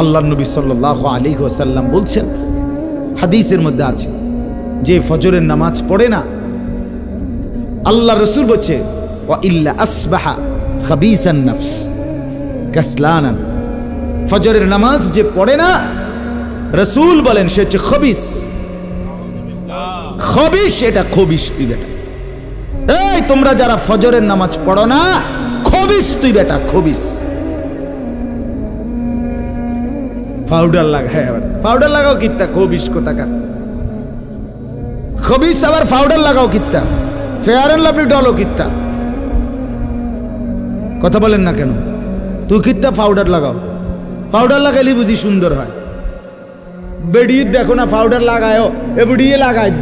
আল্লাহর নবী সাল্লাল্লাহু আলাইহি ওয়াসাল্লাম বলছেন, হাদিসের মধ্যে আছে, যে ফজরের নামাজ পড়ে না, আল্লাহ রসুল বলছে ওয়া ইল্লা আসবাহা খাবিসান নফস কাসলানান, ফজরের নামাজ যে পড়ে না, রসুল বলেন সে হচ্ছে খবিস। খবিস, এটা খবিস তুই বেটা। এই তোমরা যারা ফজরের নামাজ পড়ো না, খবিস তুই বেটা, খবিস। পাউডার লাগায়, পাউডার লাগাও কিত্তা, খবিস কোথাকার। খবিস আবার পাউডার লাগাও কিত্তা, ফেয়ার এন্ড লাভলি ডলো কিত্তা। কথা বলেন না কেন? তুই কিত্তা পাউডার লাগাও, পাউডার লাগাইলে বুঝি সুন্দর হয়। বেড়িয়ে দেখো না পাউডার লাগায়ও, এ বুড়িয়ে লাগায়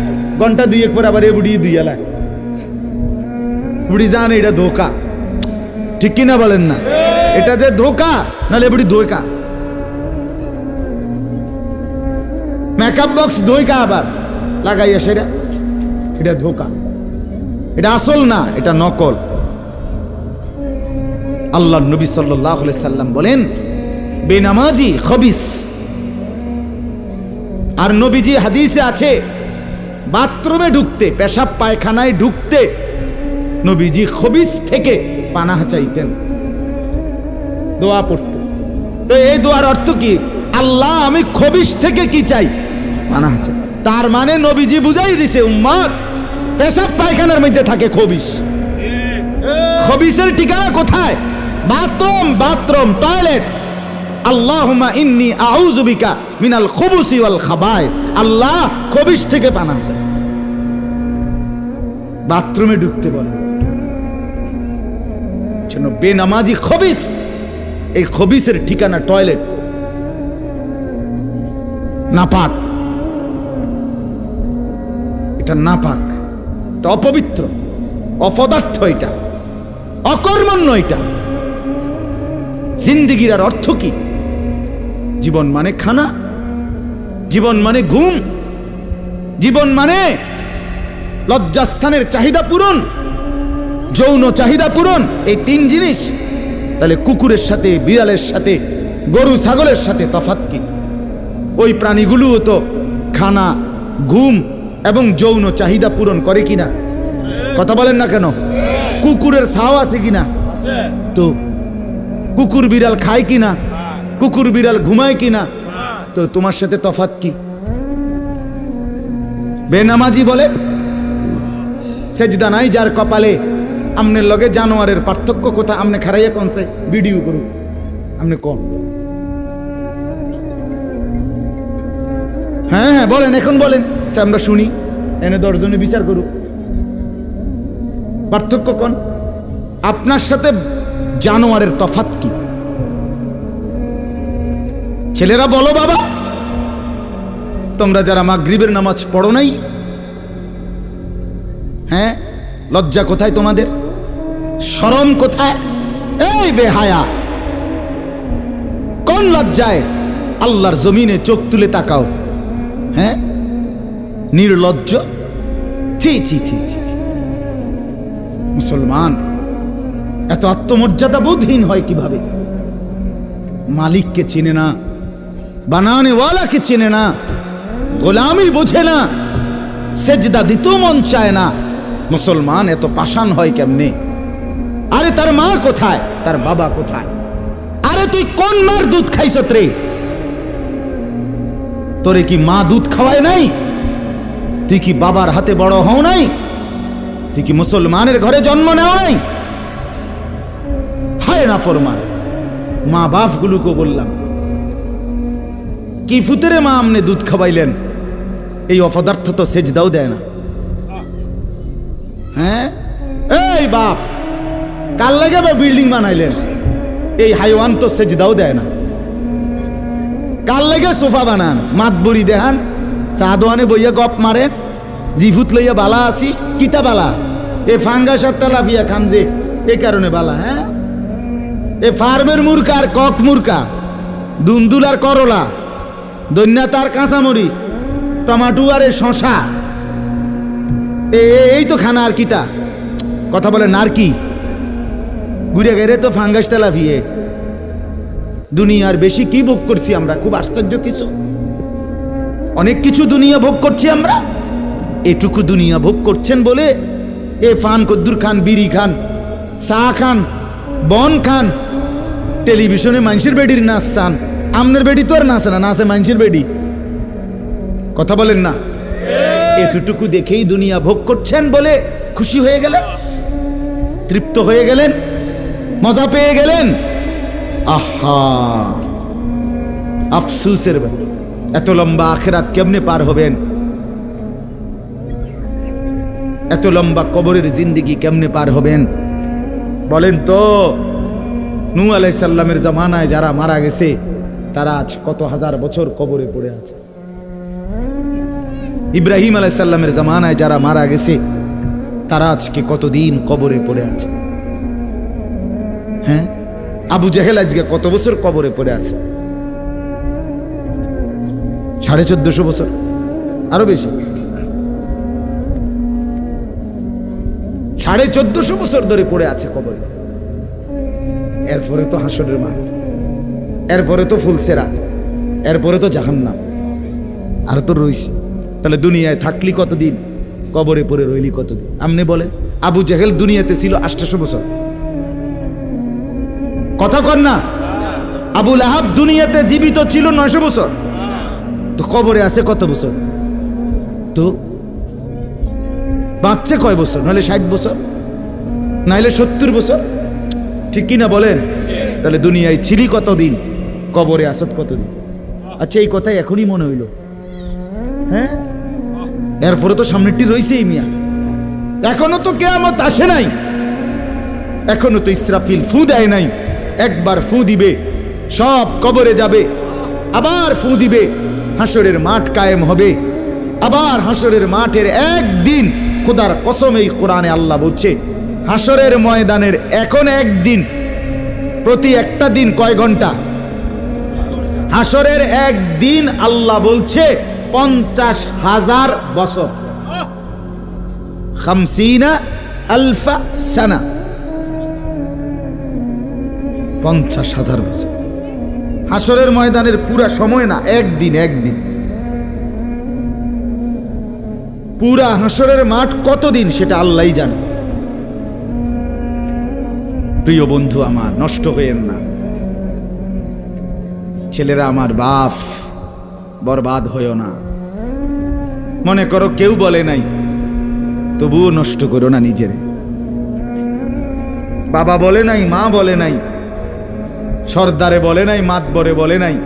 ঘন্টা দুয়েক পর আবার এ বুড়িয়ে দুইয়া লায়। বুড়ি জানে এটা ধোকা, ঠিক কিনা বলেন না? এটা যে ধোকা, নাহলে বুড়ি ধোকা। মেকআপ বক্স ধোকা আবার লাগাইয়া সেরা, এটা ধোকা, এটা আসল না, এটা নকল। আল্লাহ নবী সাল্লাল্লাহু আলাইহি সাল্লাম বলেন বেনামাজি খবিস। আর নবীজি হাদিসে আছে, বাথরুমে ঢুকতে, পেশাব পায়খানায় ঢুকতে নবীজি খবিস থেকে পানাহ চাইতেন, দোয়া পড়তেন। তো এই দোয়ার অর্থ কি? আল্লাহ আমি খবিস থেকে কি চাই? পানাহ চাই। তার মানে নবীজি বুঝাই দিছে উম্মত, পেশাব পায়খানার মধ্যে থাকে খবিস। খবিসের ঠিকানা কোথায়? Bathroom, bathroom, toilet. আল্লাহুম্মা ইন্নী আউযু বিকা মিনাল খুবুসি ওয়াল খাবায়েস। আল্লাহ খবিস থেকে পানাহ চাই। বাথরুমে ঢুকতে বলে, যেন বেনামাজি খবিস। এই খবিসের ঠিকানা টয়লেট, নাপাক। এটা নাপাক, এটা অপবিত্র, অপদার্থ, এটা অকর্মণ্য। এটা জিন্দেগির আর অর্থ কি? জীবন মানে খানা, জীবন মানে ঘুম, জীবন মানে লজ্জাস্থানের চাহিদা পূরণ, যৌন চাহিদা পূরণ, এই তিন জিনিস। তাহলে কুকুরের সাথে, বিড়ালের সাথে, গরু ছাগলের সাথে তফাৎ কি? ওই প্রাণীগুলোও তো খানা, ঘুম এবং যৌন চাহিদা পূরণ করে কিনা? কথা বলেন না কেন? কুকুরের ছাও আছে কিনা? তো কুকুর বিড়াল খায় কিনা? কুকুর বিড়াল ঘুমায় কিনা? তো তোমার সাথে তফাৎ কি? বেনামাজি বলে সেজদা নাই যার কপালে। আমনের লগে জানোয়ারের পার্থক্য কোথা? আমনে খারাইয়া কোনছে ভিডিও করুক, আমনে কোন? হ্যাঁ হ্যাঁ বলেন, এখন বলেন, আমরা শুনি, এনে 10 জনে বিচার করুক। পার্থক্য কোন? আপনার সাথে জানোয়ারের তফাৎ কি? ছেলেরা বলো বাবা, তোমরা যারা মাগরিবের নামাজ পড়ো নাই, হ্যাঁ, লজ্জা কোথায় তোমাদের? শরম কোথায়? এই বেহায়া, কোন লজ্জায় আল্লাহর জমিনে চোখ তুলে তাকাও? হ্যাঁ, নির্লজ্জ। ছি ছি ছি ছি ছি। মুসলমান এত আত্মমর্যাদা বোধহীন হয় কিভাবে? মালিককে চেনে না, বানানেওয়ালাকে চেনে না, গোলামি বোঝে না, সেজদা দিতেও মন চায় না। মুসলমান এত পাষাণ হয় কেমনে? আরে তার মা কোথায়? তার বাবা কোথায়? আরে তুই কোন মার দুধ খাইছত রে? তোরে কি মা দুধ খাওয়ায় নাই? তুই কি বাবার হাতে বড় হও নাই? তুই কি মুসলমানের ঘরে জন্ম নেও নাই? হায় না ফরমান। মা বাপ গুলোকে বললাম, কি ফুতেরে মা আমনে দুধ খাওয়াইলেন? এই অপদার্থ তো সেজদাও দেয় না। হ্যাঁ, এই বাপ, কাল লাগে বিল্ডিং বানাইলেন? এই হাইওয়ান তো সেজদাও দেয় না। কাল লাগে সোফা বানান, মাতবুরি দেখান, সাদোয়ানে বইয়া গপ মারেন, জিফুত লইয়া বালা আসি, কিতা বালা? এ ফাঙ্গাস আর তেলাপিয়া খান যে, এ কারণে বালা। হ্যাঁ, এ ফার্মের মুরকা আর কক মুরকা, দুন্দুল আর করলা, দৈন্যা তার কাঁচামরিচ, টমাটো আর শশা, এই তো খানা। আর কিতা কথা বলে? নার কি ঘুরে গেলে তো ফাঙ্গাস তেলাপিয়ে দুনিয়ার বেশি কি ভোগ করছি আমরা? খুব আশ্চর্য কিছু, অনেক কিছু দুনিয়া ভোগ করছি আমরা। এটুকু দুনিয়া ভোগ করছেন বলে এ ফান কদ্দুর খান, বিড়ি খান, চা খান, বন খান, টেলিভিশনে মানুষের বেডির নাচ চান। আমনের বেডি তো আর নাচে না, নাচে মানুষের বেডি। কথা বলেন না? এতটুকু দেখেই দুনিয়া ভোগ করছেন বলে খুশি হয়ে গেলেন, তৃপ্ত হয়ে গেলেন, মজা পেয়ে গেলেন। আহা, আফসুসের ব্যাপার। এত লম্বা আখিরাত কেমনে পার হবেন? এত লম্বা কবরের জিন্দেগি কেমনে পার হবেন বলেন তো? নূহ আলাইহিস সালামের জামানায় যারা মারা গেছে তারা আজ কত হাজার বছর কবরে পড়ে আছে। ইব্রাহিম আলাইহিস সালামের জামানায় যারা মারা গেছে তারা আজকে কতদিন কবরে পড়ে আছে। হ্যাঁ, আবু জেহেল আজকে কত বছর কবরে পড়ে আছে? 1450 বছর, আরো বেশি, 1450 বছর ধরে পড়ে আছে কবরে। এরপরে তো হাসরের মাঠ, এরপরে তো ফুলসেরাত, এরপরে তো জাহান্নাম, আর তো রইছে। তাহলে দুনিয়ায় থাকলি কতদিন, কবরে পড়ে রইলি কতদিন? আপনি বলেন। আবু জেহেল দুনিয়াতে ছিল 800 বছর, কথা কন না? আবু লাহাব দুনিয়াতে জীবিত ছিল 900 বছর, তো কবরে আছে কত বছর? তো বাঁচছে কয় বছর? নাহলে 60 বছর, নাহলে 70 বছর, ঠিক কিনা বলেন? তাহলে দুনিয়ায় ছিলি কতদিন, কবরে আসত কতদিন? আচ্ছা, এই কথাই এখনই মনে হইল। হ্যাঁ, এরপরে তো সামনেরটি রয়েছেই মিয়া। এখনো তো কিয়ামত আসে নাই, এখনো তো ইসরাফিল ফু দেয় নাই। একবার ফু দিবে, সব কবরে যাবে, আবার ফু দিবে, হাসরের মাঠ কায়েম হবে। আবার হাসরের মাঠের একদিন, খোদার কসম এই কোরআনে আল্লাহ বলছে, হাসরের ময়দানের এখন একদিন, প্রতি একটা দিন কয় ঘন্টা? হাসরের একদিন আল্লাহ বলছে 50,000 বছর, 50,000 সানা, 50,000 বছর। হাসরের ময়দানের পুরা সময় না, একদিন, একদিন। পুরা হাসরের মাঠ কতদিন সেটা আল্লাহই জানে। প্রিয় বন্ধু আমার, নষ্ট হইেন না। ছেলেরা আমার, বাপ বরবাদ হইও না। মনে করো কেউ বলে নাই, তবুও নষ্ট করো না নিজেরে। বাবা বলে নাই, মা বলে নাই, সর্দারে বলে নাই, মাতবরে বলে নাই,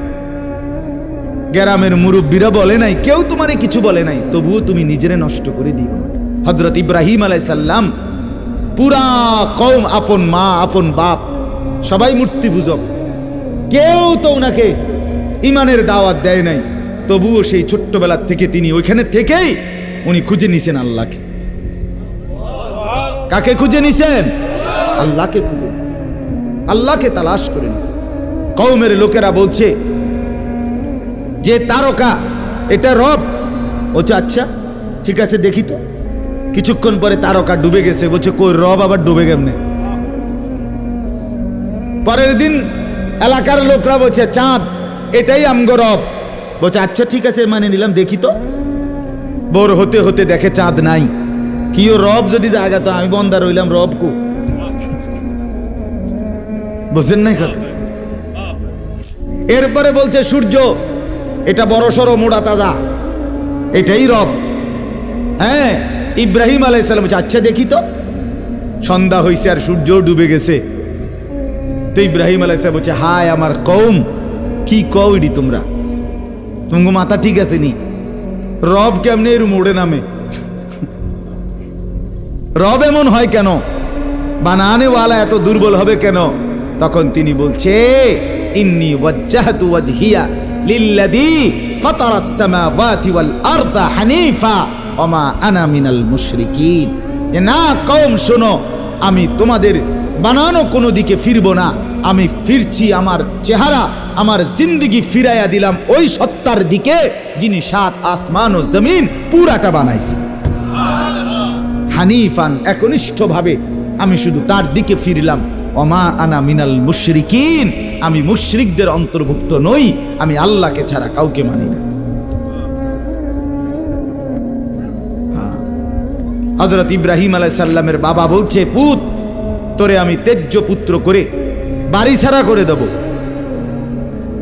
গ্রামের মুরব্বীরা বলে নাই, কেউ তোমারে কিছু বলে নাই, তবুও তুমি নিজেরে নষ্ট করে দিও না। হযরত ইব্রাহিম আলাইহিস সালাম, পুরা কওম, আপন মা, আপন বাপ, সবাই মূর্তি পূজক, কেউ তো ওনাকে ইমানের দাওয়াত দেয় নাই, তবুও সেই ছোট্টবেলার থেকে তিনি ওইখানে থেকেই উনি খুঁজে নিছেন আল্লাহকে। কাকে খুঁজে নিছেন? আল্লাহকে খুঁজে নিছেন, আল্লাহকে তালাশ করে নিছেন। কওমের লোকেরা বলছে যে তারকা এটা রব। বলছে আচ্ছা ঠিক আছে, দেখি তো। কিছুক্ষণ পরে তারকা ডুবে গেছে। বলছে কই, রব আবার ডুবে কেমনে? পরের দিন এলাকার লোকরা বলছে চাঁদ, এটাই আমগো রব। বলছে আচ্ছা ঠিক আছে, মানে নিলাম, দেখি তো। ভোর হতে হতে দেখে চাঁদ নাই। কিও রব যদি জায়গা, তো আমি বন্দা রইলাম, রব কো? বুঝেন নাই কথা? এরপরে বলছে সূর্য, এটা বড় সড়ো মোড়া তাজা, এটাই রব। হ্যাঁ, ইব্রাহিম আলাইহিস সালাম বলছে আচ্ছা দেখি তো। সন্ধ্যা হইছে আর সূর্য ডুবে গেছে। তো ইব্রাহিম আলাইহিস সালাম বলছে হায় আমার কওম, কি কও ইডি তোমরা? তোমার মাথা ঠিক আছে নি? রব কেমনে এর মোড়ে নামে? রব এমন হয় কেন? বানানেওয়ালা এত দুর্বল হবে কেন? তখন তিনি বলছে ইন্নী ওয়াজ্জাহতু ওয়াজহিয়া লিল্লাযী ফাতারাস সামাওয়াতি ওয়াল আরদা হানিফা ওয়া মা আনা মিনাল মুশরিকিন। না কওম শোনো, আমি তোমাদের বানানো কোনো দিকে ফিরবো না। আমি ফিরছি, আমার চেহারা, আমার জিন্দেগি ফিরাইয়া দিলাম ওই সত্তার দিকে যিনি 7 আসমান ও জমিন পুরাটা বানাইছে। হানিফান, একনিষ্ঠভাবে আমি শুধু তার দিকে ফিরলাম। ওমা আনা মিনাল মুশরিকিন, আমি মুশরিকদের অন্তর্ভুক্ত নই, আমি আল্লাহকে ছাড়া কাউকে মানি না। হযরত ইব্রাহিম আলাইহিস সালামের বাবা বলছে, পুত তোরে আমি তেজ্য পুত্র করে বাড়ি ছাড়া করে দেব।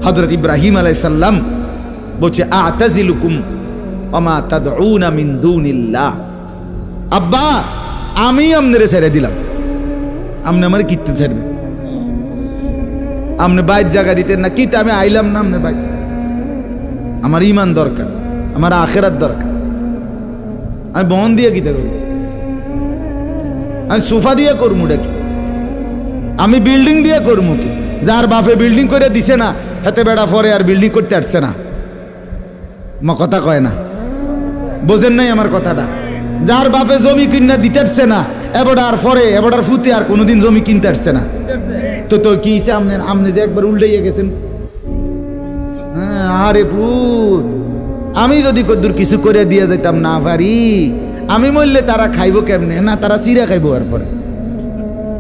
হযরত ইব্রাহিম আলাইহিস সালাম বলছে, আ'তাজিলুকুম ওমা তাদউনা মিন দুনিল্লাহ, আব্বা আমি আমনেরে ছেড়ে দিলাম, আপনি আমার কিতে ছাড়বেন? আপনি বাইর জায়গা দিতেন না, কিতে আমি আইলাম না আপনি বাইর। আমার ঈমান দরকার, আমার আখিরাত দরকার। আমি বন দিয়ে কিতে করব? আমি সোফা দিয়ে করবো কি? আমি বিল্ডিং দিয়ে করবো কি? যার বাপে বিল্ডিং করে দিছে না, হাতে বেড়া পরে আর বিল্ডিং করতে আসছে না, কথা কয় না, বোঝেন নাই আমার কথাটা? যার বাপে জমি কিনা দিতে আসছে না, এবারে পরে এবারে ফুতে আর কোনোদিন জমি কিনতে আসছে না, তো কি আপনি যে একবার উল্টাইয়া গেছেন। হ্যাঁ, আরে ফুত, আমি যদি কদ্দুর কিছু করে দিয়ে যেতাম না পারি, আমি মরলে তারা খাইবো কেমনে? না, তারা চিরা খাইবো। আর পরে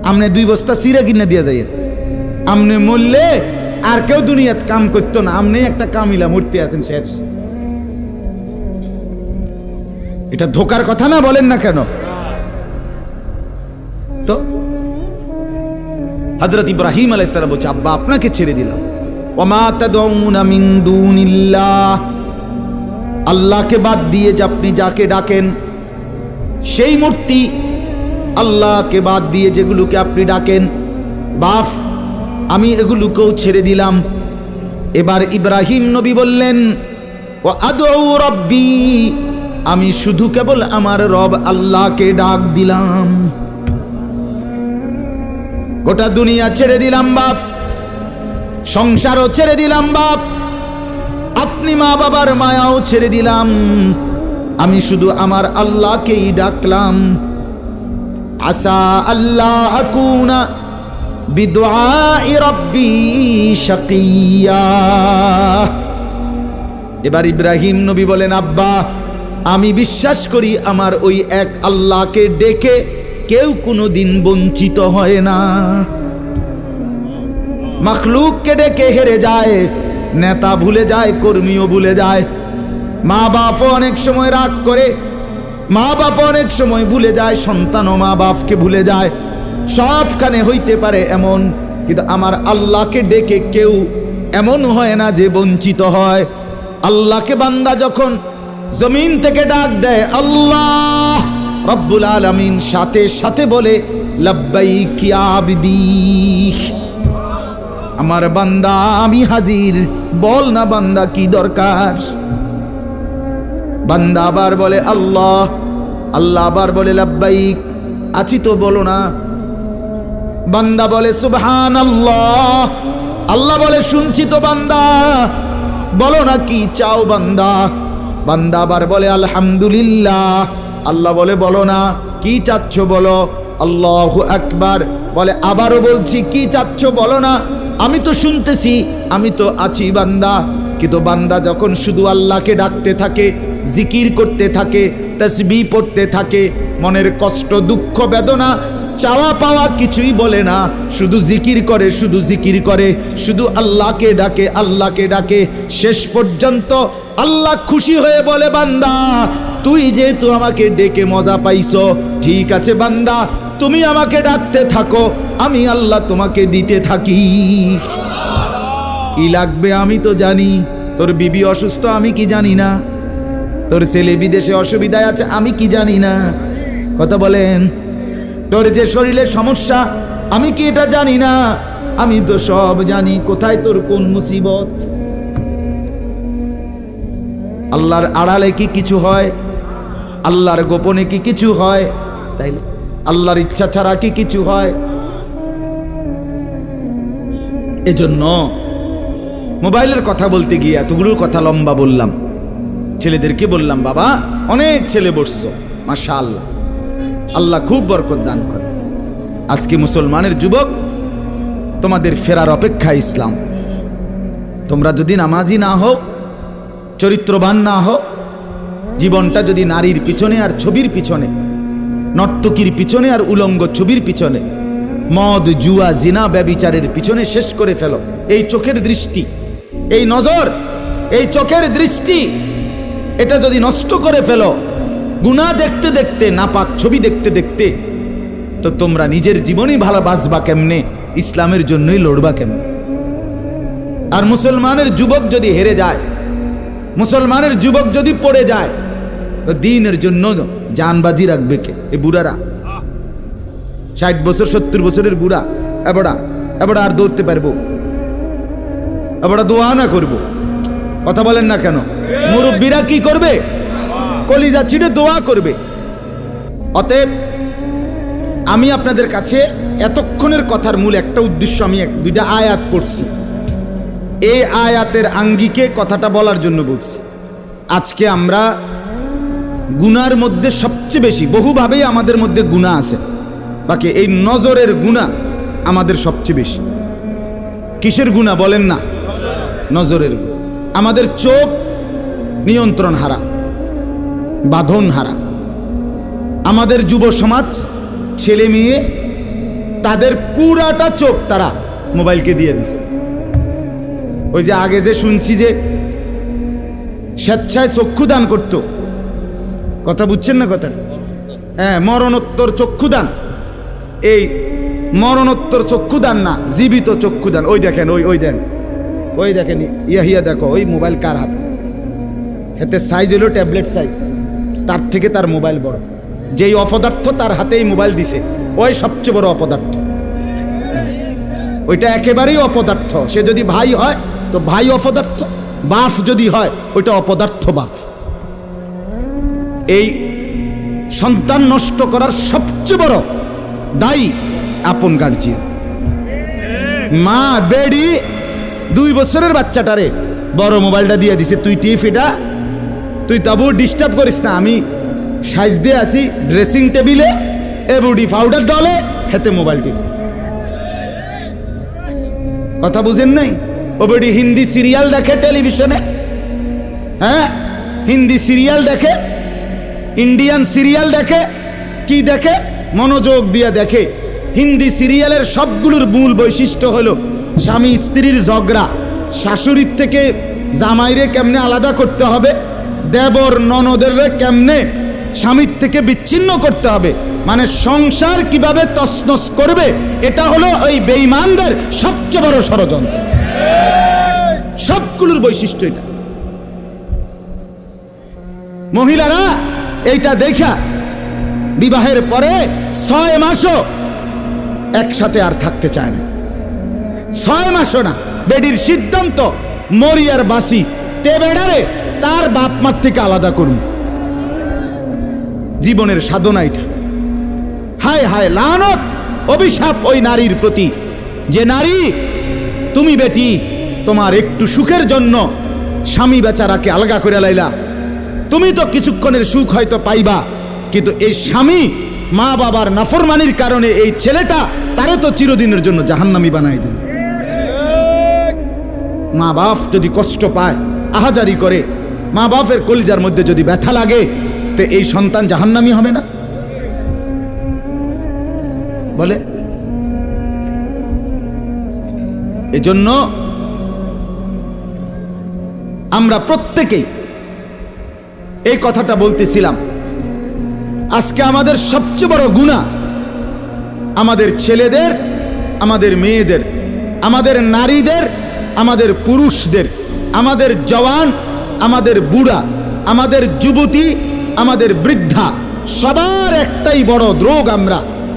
আপনি 2 বস্তা চিরা কিনে দিয়ে যাই, আপনি মরলে আর কেউ দুনিয়াত কাম করতো না, আপনি একটা কামিলা মরতে আছেন, শেষ। এটা ধোকার কথা না, বলেন না কেন? তো হযরত ইব্রাহিম আলাইহিস সালাম বলছে, আব্বা আপনাকে ছেড়ে দিলাম। ওমা তাদউনা মিন দুনিল্লাহ, আল্লাহকে বাদ দিয়ে যে আপনি যাকে ডাকেন, সেই মূর্তি আল্লাহকে বাদ দিয়ে যেগুলোকে আপনি ডাকেন, বাপ আমি এগুলোকেও ছেড়ে দিলাম। এবার ইব্রাহিম নবী বললেন, ও আদউ রব্বি, আমি শুধু কেবল আমার রব আল্লাহকে ডাক দিলাম। গোটা দুনিয়া ছেড়ে দিলাম বাপ, সংসারও ছেড়ে দিলাম বাপ, আপনি মা বাবার মায়াও ছেড়ে দিলাম, আমি শুধু আমার আল্লাহকেই ডাকলাম। আসা আল্লাহ আকুনা বিদুআই রাব্বি শাকিয়া। এবার ইব্রাহিম নবী বলেন, আব্বা আমি বিশ্বাস করি আমার ওই এক আল্লাহকে ডেকে কেউ কোনোদিন বঞ্চিত হয় না। মাখলুককে ডেকে হেরে যায়, নেতা ভুলে যায়, কর্মীও ভুলে যায়, মা বাপও অনেক সময় রাগ করে, মা বাপ অনেক সময় ভুলে যায়, সন্তানও মা বাপকে ভুলে যায়, সবখানে হইতে পারে এমন, কিন্তু আমার আল্লাহকে ডেকে কেউ এমন হয় না যে বঞ্চিত হয়। আল্লাহকে বান্দা যখন জমিন থেকে ডাক দেয় আল্লাহ রব্বুল আলামিন সাথে সাথে বলে লাব্বাইক ইয়া আবদি, আমার বান্দা আমি হাজির, বল না বান্দা কি দরকার। বান্দা আবার বলে আল্লাহ, আল্লাহ আবার বলে লাব্বাইক, আছি তো বলো না। বান্দা বলে সুবহানাল্লাহ, আল্লাহ বলে শুনছি তো বান্দা, বলো না কি চাও বান্দা। বান্দা আবার বলে আলহামদুলিল্লাহ, আল্লাহ বলে বলো না কি চাচ্ছ বলো। আল্লাহু আকবার বলে আবারও বলছি কি চাচ্ছ বলো না, আমি তো শুনতেছি, আমি তো আছি বান্দা। কিন্তু বান্দা যখন শুধু আল্লাহকে ডাকতে থাকে, জিকির করতে থাকে, তাসবিহ পড়তে থাকে, মনের কষ্ট দুঃখ বেদনা চাওয়া পাওয়া কিছুই বলে না, শুধু জিকির করে, শুধু জিকির করে, শুধু আল্লাহকে ডাকে, আল্লাহকে ডাকে, শেষ পর্যন্ত আল্লাহ খুশি হয়ে বলে বান্দা তুই যেহেতু আমাকে ডেকে মজা পাইছো, ঠিক আছে বান্দা তুমি আমাকে ডাকতে থাকো, আমি আল্লাহ তোমাকে দিতে থাকি। কি লাগবে আমি তো জানি, তোর বিবি অসুস্থ আমি কি জানি না, তোর ছেলে বিদেশে অসুবিধায় আছে আমি কি জানি না, কথা বলেন। তোর যে শরীরের সমস্যা আমি কি এটা জানি না, আমি তো সব জানি, কোথায় তোর কোন মুসিবত। আল্লাহর আড়ালে কি কিছু হয়, আল্লাহর গোপনে কি কিছু হয়, তাইলে আল্লাহর ইচ্ছা ছাড়া কি কিছু হয়। এজন্য মোবাইলের কথা বলতে গিয়ে এতগুলো কথা লম্বা বললাম। ছেলেদেরকে বললাম বাবা অনেক ছেলে বসছো, মাশাআল্লাহ, আল্লাহ খুব বরকত দান করে। আজকে মুসলমানের যুবক তোমাদের ফেরার অপেক্ষা ইসলাম। তোমরা যদি নামাজি না হও, চরিত্রবান না হও, জীবনটা যদি নারীর পিছনে আর ছবির পিছনে, নর্তকীর পিছনে আর উলঙ্গ ছবির পিছনে, মদ, জুয়া, জিনা, ব্যভিচারের পিছনে শেষ করে ফেলো। এই চোখের দৃষ্টি, এই নজর, এই চোখের দৃষ্টি, এটা যদি নষ্ট করে ফেলো গুনাহ দেখতে দেখতে, নাপাক ছবি দেখতে দেখতে, তো তোমরা নিজের জীবনই ভালো বাঁচবা কেমনে, ইসলামের জন্যই লড়বা কেমনে? আর মুসলমানের যুবক যদি হেরে যায়, মুসলমানের যুবক যদি পড়ে যায়, তো দ্বীনের জন্য জানবাজি রাখবে কে? এই বুড়ারা, 60 বছর 70 বছরের বুড়া, এবারে আর দৌড়তে পারবো? এবারে দোয়া না করবো? কথা বলেন না কেন? মুরব্বীরা কি করবে? কলিজা ছিঁড়ে দোয়া করবে। অতএব আমি আপনাদের কাছে এতক্ষণের কথার মূল একটা উদ্দেশ্য, আমি দুইটা আয়াত পড়ছি, এই আয়াতের আঙ্গিকে কথাটা বলার জন্য বলছি। আজকে আমরা গুনার মধ্যে সবচেয়ে বেশি, বহুভাবেই আমাদের মধ্যে গুনাহ আছে, বাকি এই নজরের গুনাহ আমাদের সবচেয়ে বেশি। কিসের গুনাহ বলেন না? নজরের গুনাহ। আমাদের চোখ নিয়ন্ত্রণ হারা, বাঁধন হারা। আমাদের যুব সমাজ, ছেলে মেয়ে, তাদের পুরাটা চোখ তারা মোবাইলকে দিয়ে দিছে। ওই যে আগে যে শুনছি যে স্বেচ্ছায় চক্ষুদান করত, কথা বুঝছেন না কথাটা? হ্যাঁ, মরণোত্তর চক্ষুদান। এই মরণোত্তর চক্ষুদান না, জীবিত চক্ষুদান। ওই দেখেন, ওই দেখেন, ইয়া দেখো, ওই মোবাইল কার হাতে? হাতে সাইজ হলো ট্যাবলেট সাইজ, তার থেকে তার মোবাইল বড়। যেই অপদার্থ তার হাতেই মোবাইল দিছে, ওই সবচেয়ে বড় অপদার্থ। ওইটা একেবারেই অপদার্থ। সে যদি ভাই হয় তো ভাই অপদার্থ, বাপ যদি হয় ওইটা অপদার্থ বাপ। এই সন্তান নষ্ট করার সবচেয়ে বড় দায়ী আপন গার্জিয়ান। মা বেডি 2 বছরের বাচ্চাটারে বড় মোবাইলটা দিয়ে দিছে, তুই টিপ এটা, তুই তাবু ডিস্টার্ব করিস না, আমি সাইজ দিয়ে আসি ড্রেসিং টেবিলে, এবুডি পাউডার ডলে, হেতে মোবাইল টিপ। কথা বুঝেন নাই? ও বেডি হিন্দি সিরিয়াল দেখে টেলিভিশনে, হ্যাঁ, হিন্দি সিরিয়াল দেখে, ইন্ডিয়ান সিরিয়াল দেখে, কি দেখে? মনোযোগ দিয়ে দেখে। হিন্দি সিরিয়ালের সবগুলোর মূল বৈশিষ্ট্য হলো স্বামী স্ত্রীর ঝগড়া, শাশুড়ির থেকে জামাইরে কেমনে আলাদা করতে হবে, দেবর ননদের কেমনে স্বামীর থেকে বিচ্ছিন্ন করতে হবে, মানে সংসার কিভাবে তছনছ করবে, এটা হলো ওই বেঈমানদের সবচেয়ে বড় ষড়যন্ত্র। সবগুলোর বৈশিষ্ট্য এটা। মহিলারা এইটা দেখা বিবাহের পরে 6 মাসও একসাথে আর থাকতে চায় না। 6 মাসও না। বেডির সিদ্ধান্ত, মরিয়ার বাসি তে বেড়ারে তার বাপ মার থেকে আলাদা করুন। জীবনের সাধনা এটা। হায় হায়, লানত, অভিশাপ ওই নারীর প্রতি, যে নারী তুমি বেটি তোমার একটু সুখের জন্য স্বামী বেচারাকে আলগা করে লাইলা। তুমি তো কিছুক্ষণের সুখ হয়তো পাইবা, কিন্তু এই স্বামী মা বাবার নাফরমানির কারণে এই ছেলেটা তারে তো চিরদিনের জন্য জাহান্নামী বানাই দিল। মা বাপ যদি কষ্ট পায়, আহাজারি করে, মা বাপের কলিজার মধ্যে যদি ব্যথা লাগে, তো এই সন্তান জাহান্নামী হবে না? বলে। এজন্য আমরা প্রত্যেকেই এই কথাটা বলতেছিলাম, আজকে আমাদের সবচেয়ে বড় গুনাহ আমাদের ছেলেদের, আমাদের মেয়েদের, আমাদের নারীদের, আমাদের পুরুষদের, আমাদের জওয়ান, আমাদের বুড়া, আমাদের যুবতী, আমাদের বৃদ্ধা, সবার একটাই বড় রোগ।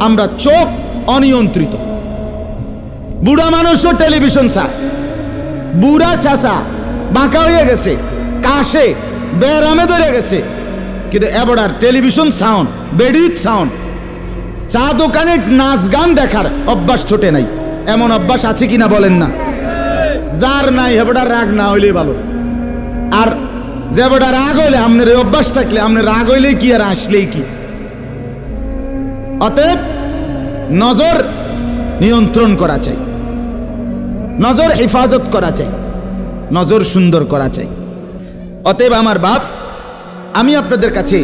আমরা চোখ অনিয়ন্ত্রিত। বুড়া মানুষও টেলিভিশন চায়, বুড়া চাচা বাঁকা হয়ে গেছে, কাশে বেরামে ধরে গেছে, কিন্তু এবার টেলিভিশন সাউন্ড, বেডিত সাউন্ড, চা দোকানে নাচ গান দেখার অভ্যাস ছোটে নাই। এমন অভ্যাস আছে কিনা বলেন না? যার নাই হেবড়া রাগ না হইলে ভালো। আর যে বেটা রাগ হইলে, আপনার এই অভ্যাস থাকলে, আপনার রাগ হইলেই কি আর আসলেই কি। অতএব নজর নিয়ন্ত্রণ করা চাই, নজর হেফাজত করা চাই, নজর সুন্দর করা চাই। অতএব আমার বাপ, আমি আপনাদের কাছে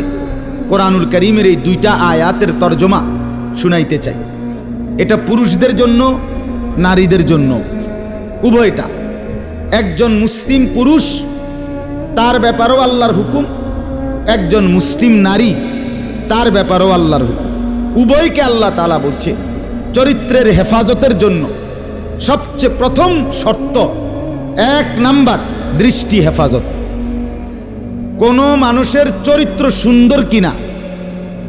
কোরআনুল কারীমের এই 2টা আয়াতের তরজমা শুনাইতে চাই। এটা পুরুষদের জন্য, নারীদের জন্য, উভয়টা। একজন মুসলিম পুরুষ, তার ব্যাপারেও আল্লাহর হুকুম, একজন মুসলিম নারী, তার ব্যাপারেও আল্লাহর হুকুম। উভয়কে আল্লাহ তাআলা বলছে চরিত্রের হেফাজতের জন্য সবচেয়ে প্রথম শর্ত, 1 নাম্বার দৃষ্টি হেফাজত। কোনো মানুষের চরিত্র সুন্দর কিনা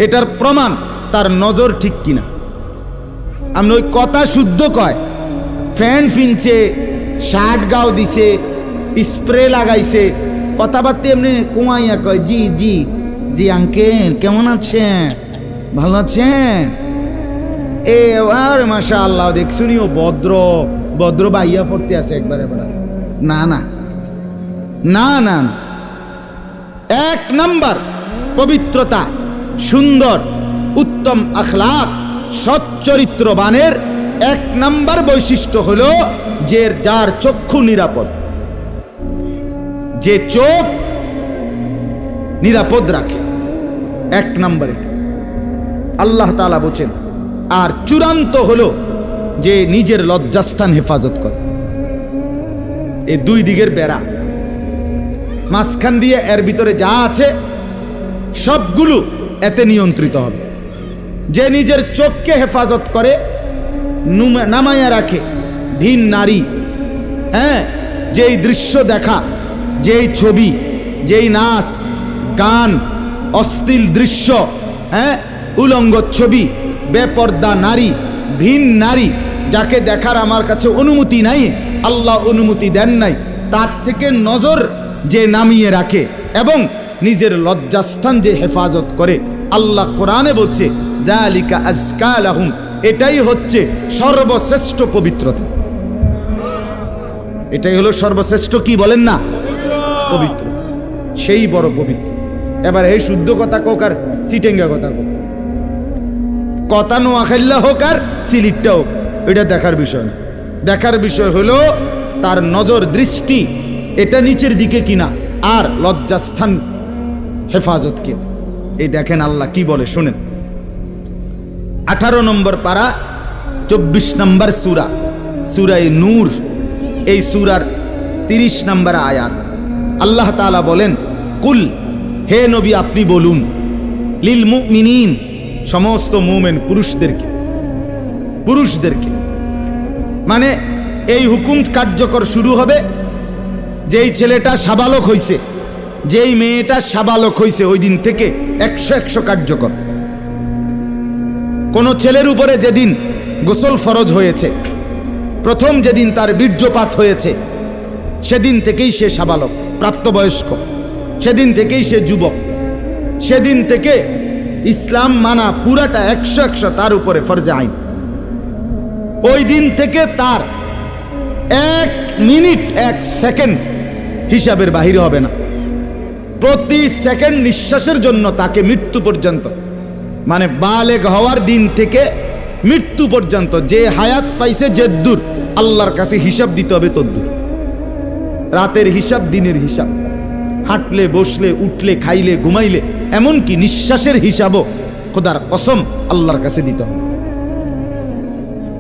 এটার প্রমাণ তার নজর ঠিক কিনা। আপনি ওই কথা শুদ্ধ কয়, ফ্যান ফিনছে, শার্ট গাও দিছে, স্প্রে লাগাইছে, কথাবার্তা এমনি কুমাইয়া কয় জি জি জি আঙ্কেল কেমন আছেন, ভালো আছেন, এ আর মাশাআল্লাহ দেখছুনিও ভদ্র ভদ্র বাইয়া পড়তে আছে একবারে বড়। না না না না, 1 নাম্বার পবিত্রতা, সুন্দর উত্তম আখলাক, সৎ চরিত্রবানের 1 নাম্বার বৈশিষ্ট্য হলো যে যার চক্ষু নিরাপদ, যে চোখ নিরাপদ রাখে। 1 নাম্বার এটা আল্লাহ তাআলা বলেন। আর চূড়ান্ত হলো যে নিজের লজ্জাস্থান হেফাজত করে। এই 2 দিকের বেড়া, মাঝখান দিয়ে এর ভিতরে যা আছে সবগুলো এতে নিয়ন্ত্রিত হবে। যে নিজের চোখকে হেফাজত করে, নামাইয়া রাখে, ভিন নারী, হ্যাঁ, যেই দৃশ্য দেখা, যেই ছবি, যেই নাচ গান, অশ্লীল দৃশ্য, হ্যাঁ, উলঙ্গ ছবি, বেপর্দা নারী, ভিন নারী, যাকে দেখার আমার কাছে অনুমতি নাই, আল্লাহ অনুমতি দেন নাই, তার থেকে নজর যে নামিয়ে রাখে এবং নিজের লজ্জাস্থান যে হেফাজত করে, আল্লাহ কোরআনে বলছে যালিকা আজকা লাহুম, এটাই হচ্ছে সর্বশ্রেষ্ঠ পবিত্রতা। এটাই হলো সর্বশ্রেষ্ঠ, কি বলেন না, পবিত্র, সেই বড় পবিত্র। এবার এই শুদ্ধ কথা কোক আর সিটেঙ্গা কথা কোক, কথা নোয়াখাইল্লা হোক আর সিলিটটা হোক, এটা দেখার বিষয় না। দেখার বিষয় হলো তার নজর দৃষ্টি এটা নিচের দিকে কিনা, আর লজ্জাস্থান হেফাজত কি। এই দেখেন আল্লাহ কি বলে শুনেন। 18 নম্বর পারা 24 নম্বর সূরা, সূরায়ে নূর, এই সূরার 30 নম্বর আয়াত। আল্লাহ তাআলা বলেন, কুল, হে নবী আপনি বলুন, লিল মুমিনিন, সমস্ত মুমিন পুরুষদেরকে, পুরুষদেরকে মানে এই হুকুম কার্যকর শুরু হবে যেই ছেলেটা সাবালক হইছে, যেই মেয়েটা সাবালক হইছে, ওই দিন থেকে 100 কার্যকর। কোন ছেলের উপরে যেদিন গোসল ফরজ হয়েছে, প্রথম যেদিন তার বীর্যপাত হয়েছে, সেদিন থেকেই সে সাবালক, প্রাপ্তবয়স্ক, সেদিন থেকেই সে যুবক, সেদিন থেকে ইসলাম মানা পুরাটা 100 তার উপরে ফরজে আইন। ওই দিন থেকে তার 1 মিনিট 1 সেকেন্ড হিসাবের বাহিরে হবে না। প্রতি সেকেন্ড নিঃশ্বাসের জন্য তাকে মৃত্যু পর্যন্ত, মানে বালেগ হওয়ার দিন থেকে মৃত্যু পর্যন্ত যে হায়াত পাইছে, যে দূর আল্লাহর কাছে হিসাব দিতে হবে তদ্দূর। রাতের হিসাব, দিনের হিসাব, হাঁটলে বসলে উঠলে খাইলে ঘুমাইলে, এমনকি নিঃশ্বাসের হিসাবও খোদার কসম আল্লাহর কাছে দিতে হবে।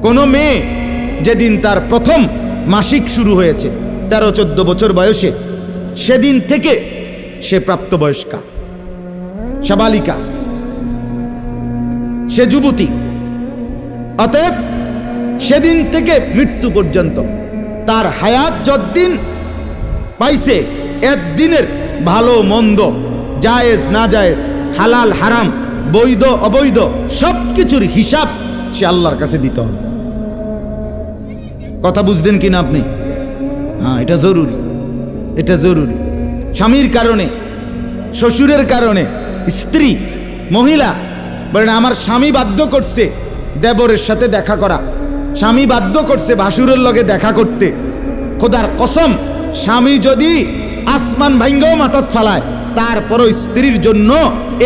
কোন মেয়ে যেদিন তার প্রথম মাসিক শুরু হয়েছে 13-14 বছর বয়সে, সেদিন থেকে সে প্রাপ্তবয়স্কা, সাবালিকা, সে যুবতী। অতএব সেদিন থেকে মৃত্যু পর্যন্ত তার হায়াত যতদিন পাইছে, একদিনের ভালো মন্দ, জায়েজ না জায়েজ, হালাল হারাম, বৈধ অবৈধ, সব কিছুর হিসাব সে আল্লাহর কাছে দিতে হবে। কথা বুঝলেন কিনা আপনি? হ্যাঁ, এটা জরুরি, এটা জরুরি। স্বামীর কারণে, শ্বশুরের কারণে, স্ত্রী মহিলা বলেন আমার স্বামী বাধ্য করছে দেবরের সাথে দেখা করা, স্বামী বাধ্য করছে ভাসুরের লগে দেখা করতে, খোদার কসম স্বামী যদি আসমান ভাঙ্গাও মাথাত ফালায়, তারপরও স্ত্রীর জন্য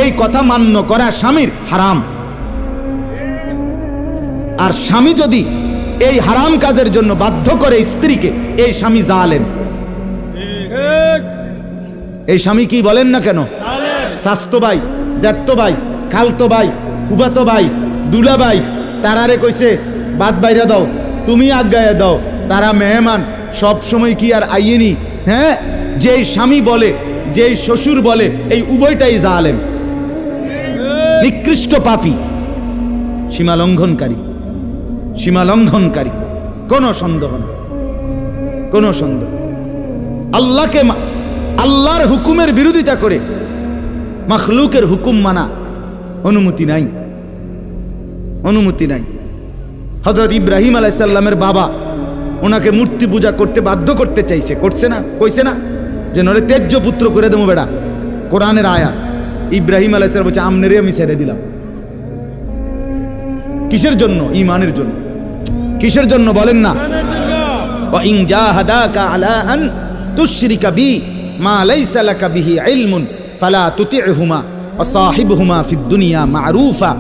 এই কথা মান্য করা স্বামীর হারাম। আর স্বামী যদি এই হারাম কাজের জন্য বাধ্য করে স্ত্রীকে, এই স্বামী জালেম। এই স্বামী কি বলেন না কেন, চাচতো ভাই, জ্যাঠতো ভাই, খালতো ভাই, ফুফাতো ভাই, দুলা ভাই, তারারে কইছে বাদ বাইরা দাও, তুমি আজ্ঞায় দাও, তারা মেহমান। সব সময় কি আর আইয়েনি? হ্যাঁ, যেই স্বামী বলে, যেই শ্বশুর বলে, এই উভয়টাই জালেম, নিকৃষ্ট পাপী, সীমা লঙ্ঘনকারী, সীমা লঙ্ঘনকারী। কোনো সন্দেহ না, কোনো সন্দেহ। আল্লাহকে, আল্লাহর হুকুমের বিরোধিতা করে মাখলুকের হুকুম মানা অনুমতি নাই, অনুমতি নাই। হযরত ইব্রাহিম আলাইহিস সালামের বাবা ওনাকে মূর্তি পূজা করতে বাধ্য করতে চাইছে, করছে না? কইছে না যে নরে তেজ্য পুত্র করে দেবো বেড়া? কোরআনের আয়াত। ইব্রাহিম আলাইহিস সালাম বলছে আমনেরে আমি ছেড়ে দিলাম। কিসের জন্য? ঈমানের জন্য। কিসের জন্য বলেন না? ওয়া ইন জাহাদাকা আলা আন তুশরিকা বি মা লাইসা লাকা বিহি ইলমুন ফালা তুতি'হুমা ওয়া সাহিবহুমা ফিদ দুনিয়া মা'রুফা।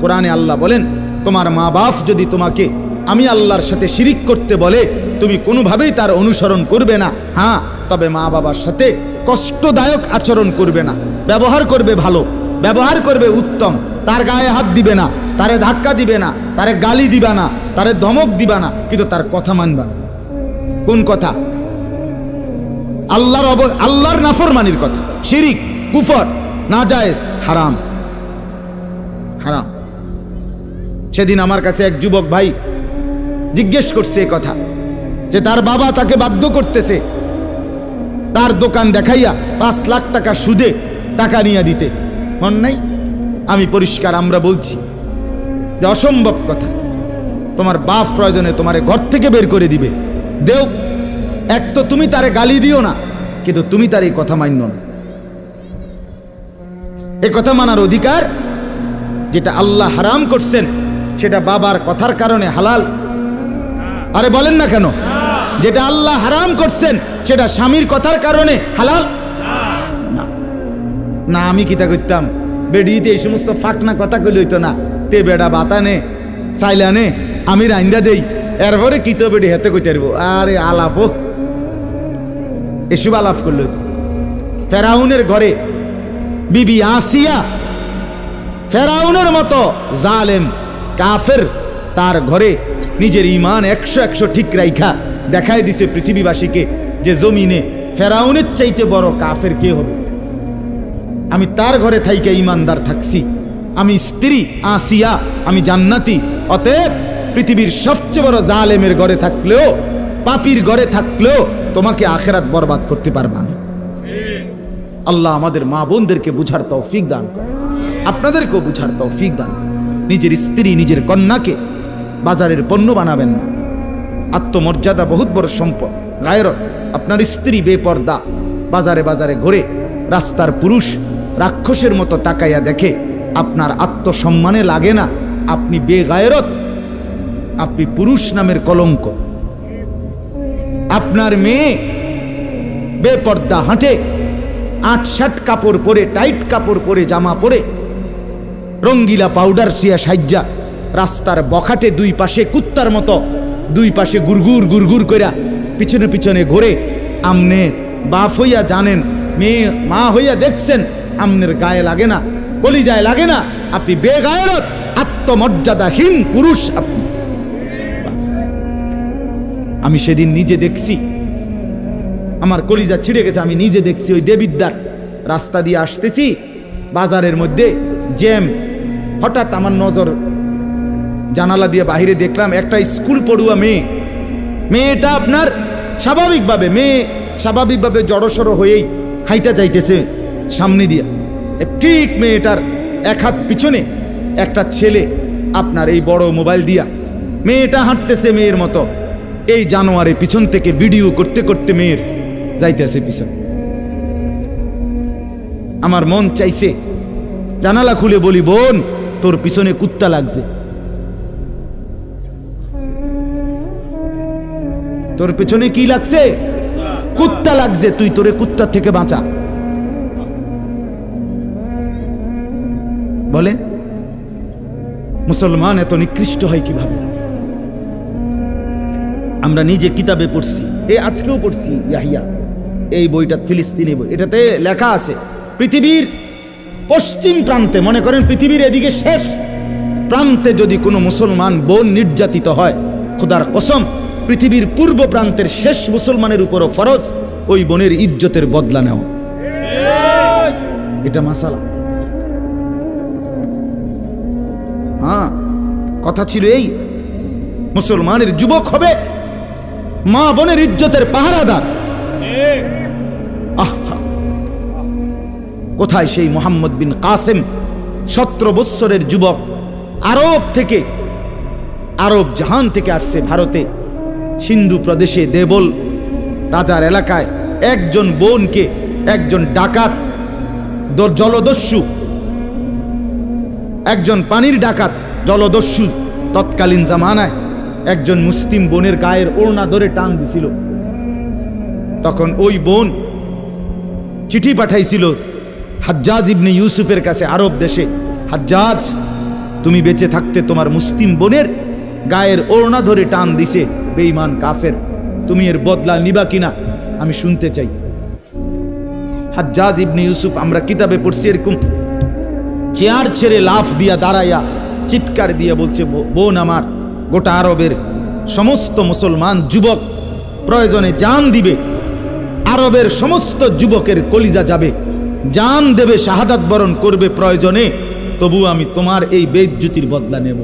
কোরআনে আল্লাহ বলেন, তোমার মা বাপ যদি তোমাকে আমি আল্লাহর সাথে শিরিক করতে বলে, তুমি কোনোভাবেই তার অনুসরণ করবে না। হ্যাঁ, তবে মা বাবার সাথে কষ্টদায়ক আচরণ করবে না, ব্যবহার করবে ভালো, ব্যবহার করবে উত্তম। তার গায়ে হাত দিবে না, তারে ধাক্কা দিবে না, তারে গালি দিবা না, তারে ধমক দিবা না, কিন্তু তার কথা মানবা না। কোন কথা? আল্লাহর নাফরমানির কথা। শিরিক, কুফর, নাজায়েজ, হারাম, হারাম। সেদিন আমার কাছে এক যুবক ভাই জিজ্ঞেস করছে এ কথা, যে তার বাবা তাকে বাধ্য করতেছে তার দোকান দেখাইয়া 5 লাখ টাকা সুদে টাকা নিয়ে দিতে। মন নাই? আমি পরিষ্কার আমরা বলছি যে অসম্ভব কথা। তোমার বাপ প্রয়োজনে তোমারে ঘর থেকে বের করে দিবে, দেও। এক তো তুমি তারে গালি দিও না, কিন্তু তুমি তার এই কথা মান্য না। এ কথা মানার অধিকার, যেটা আল্লাহ হারাম করছেন সেটা বাবার কথার কারণে হালাল? আরে বলেন না কেন? যেটা আল্লাহ হারাম করছেন সেটা স্বামীর কথার কারণে হালাল না। না, আমি কিতা করতাম, বেডিতে এই সমস্ত ফাঁকনা কথা কইলে হইতো না। তে বেড়া বাতানে চাইলানে আমি রাইন্দা দেই, এরপরে কিত বেডি হেতে কইতে পারবো। আরে আলাপ হোক, এসব আলাপ করলে হইতো। ফেরাউনের ঘরে বিবি আসিয়া ফেরাউনের মতো জালেম কাফের, তার ঘরে নিজের ঈমান 100 ঠিক রাইখা দেখায় দিছে পৃথিবীবাসীকে যে জমিনে ফেরাউনের চাইতে বড় কাফের কে হবে। আমি তার ঘরে থাইকে ঈমানদার থাকছি, আমি স্ত্রী আসিয়া, আমি জান্নাতি। অতএব পৃথিবীর সবচেয়ে বড় জালেমের ঘরে থাকলেও, পাপীর ঘরে থাকলেও তোমাকে আখিরাত বরবাদ করতে পারবা না। আল্লাহ আমাদের মা বোনদেরকে বুঝার তৌফিক দান করে, আপনাদেরকেও বুঝার তৌফিক দান। নিজের স্ত্রী, নিজের কন্যাকে বাজারের পণ্য বানাবেন না। আত্মমর্যাদা বহুত বড় সম্পদ, গায়রত। আপনার স্ত্রী বেপর্দা বাজারে বাজারে ঘুরে, রাস্তার পুরুষ রাক্ষসের মতো তাকাইয়া দেখে, আপনার আত্মসম্মানে লাগে না, আপনি বেগায়রত, আপনি পুরুষ নামের কলঙ্ক। আপনার মেয়ে বেপর্দা হাঁটে, 8-7 কাপড় পরে, টাইট কাপড় পরে, জামা পরে, রঙ্গিলা পাউডার সিয়া সাজ্জা রাস্তার বখাটে দুই পাশে কুত্তার মতো দুই পাশে গুরগুর গুরগুর কইরা পিছনে পিছনে ঘুরে। আমনে বাপ হইয়া জানেন, মেয়ে মা হইয়া দেখছেন, আমনের গায়ে লাগে না, কলিজায় লাগে না। আপনি বেগায়রত, আত্মমর্যাদাহীন পুরুষ আপনি। আমি সেদিন নিজে দেখছি, আমার কলিজা ছিঁড়ে গেছে। আমি নিজে দেখছি, ওই দেবিদ্দার রাস্তা দিয়ে আসতেছি, বাজারের মধ্যে জ্যাম। হঠাৎ আমার নজর জানালা দিয়ে বাহিরে দেখলাম একটা স্কুল পড়ুয়া মেয়ে। মেয়েটা আপনার স্বাভাবিকভাবে জড়সড় হয়েই হাইটা যাইতেছে সামনে দিয়া। ঠিক মেয়েটার এক হাত পিছনে একটা ছেলে আপনার এই বড় মোবাইল দিয়া, মেয়েটা হাঁটতেছে মেয়ের মতো। এই জানোয়ারে পিছন থেকে ভিডিও করতে করতে মেয়ের যাইতেছে পিছন। আমার মন চাইছে জানালা খুলে বলি, বোন তোর পিছনে কুত্তা লাগছে, তোর পিছনে কি লাগছে? কুত্তা লাগছে, তুই তোরে কুত্তা থেকে বাঁচা। বলেন মুসলমান এত নিকৃষ্ট হয় কিভাবে? আমরা নিজে কিতাবে পড়ছি, আজকেও পড়ছি ইয়াহিয়া, এই বইটা ফিলিস্তিনি বই। এটাতে লেখা আছে পৃথিবীর পশ্চিম প্রান্তে, মনে করেন পৃথিবীর এদিকে শেষ প্রান্তে যদি কোনো মুসলমান বোন নির্যাতিত হয়, খোদার কসম পৃথিবীর পূর্ব প্রান্তের শেষ মুসলমানের উপরও ফরজ ওই বোনের ইজ্জতের বদলা নেওয়া। এটা মাসালা। হ্যাঁ, কথা ছিল এই, মুসলমানের যুবক হবে মা বোনের ইজ্জতের পাহারাদার। আহা, কোথায় সেই মোহাম্মদ বিন কাসেম, 17 বৎসরের যুবক, আরব থেকে, আরব জাহান থেকে আসছে ভারতে, সিন্ধু প্রদেশে দেবল রাজার এলাকায় একজন বোনকে একজন ডাকাত, জলদস্যু, একজন পানির ডাকাত জলদস্যু তৎকালীন জামানায় একজন মুসলিম বোনের গায়ের ওড়না ধরে টান দিছিল। তখন ওই বোন চিঠি পাঠাইছিল হাজ্জাজ ইবনে ইউসুফের কাছে আরব দেশে, হাজ্জাজ তুমি বেঁচে থাকতে তোমার মুসলিম বোনের গায়ের ওড়না ধরে টান দিছে বেঈমান কাফের, তুমি এর বদলা নিবা কিনা আমি শুনতে চাই। হাজ্জাজ ইবনে ইউসুফ, আমরা কিতাবে পড়ছি, এরকম চেয়ার ছেড়ে লাফ দিয়া দাঁড়াইয়া চিৎকার দিয়ে বলছে, বোন আমার, গোটা আরবের সমস্ত মুসলমান যুবক প্রয়োজনে জান দিবে, আরবের সমস্ত যুবকের কলিজা যাবে, জান দেবে, শাহাদাত বরণ করবে প্রয়োজনে, তবু আমি তোমার এই বেইজ্জতির বদলা নেব।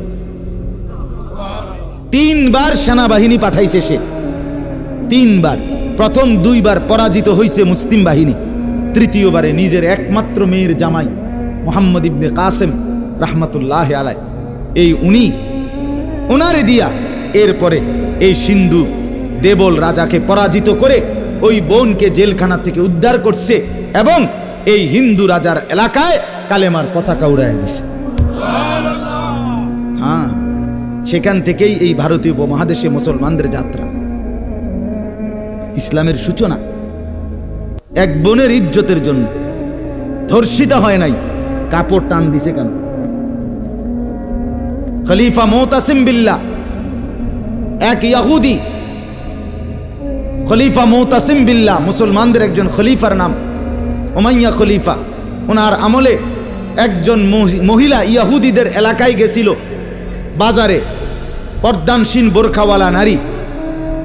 3 বার সেনাবাহিনী পাঠাইছে সে, 3 বার। প্রথম 2 বার পরাজিত হয়েছে মুসলিম বাহিনী, তৃতীয়বারে নিজের একমাত্র মেয়ের জামাই মোহাম্মদ ইবনে কাসেম রাহমাতুল্লাহ আলাই, এই উনি ওনারে দিয়া এরপরে এই সিন্ধু দেবল রাজাকে পরাজিত করে ওই বোনকে জেলখানা থেকে উদ্ধার করছে এবং এই হিন্দু রাজার এলাকায় কালেমার পতাকা উড়াইয়া দিছে। হ্যাঁ, সেখান থেকেই এই ভারতীয় উপমহাদেশে মুসলমানদের যাত্রা, ইসলামের সূচনা। এক বোনের ইজ্জতের জন্য ধর্ষিতা হয় নাই, কাপড় টান দিছে কেন? খলিফা মুতাসিম বিল্লাহ, এক ইহুদি, খলিফা মুতাসিম বিল্লাহ, মুসলমানদের একজন খলিফার নাম উমাইয়া খলিফা। ওনার আমলে একজন মহিলা ইহুদিদের এলাকায় গেছিল, বাজারে, পর্দানসীন বোরখাওয়ালা নারী।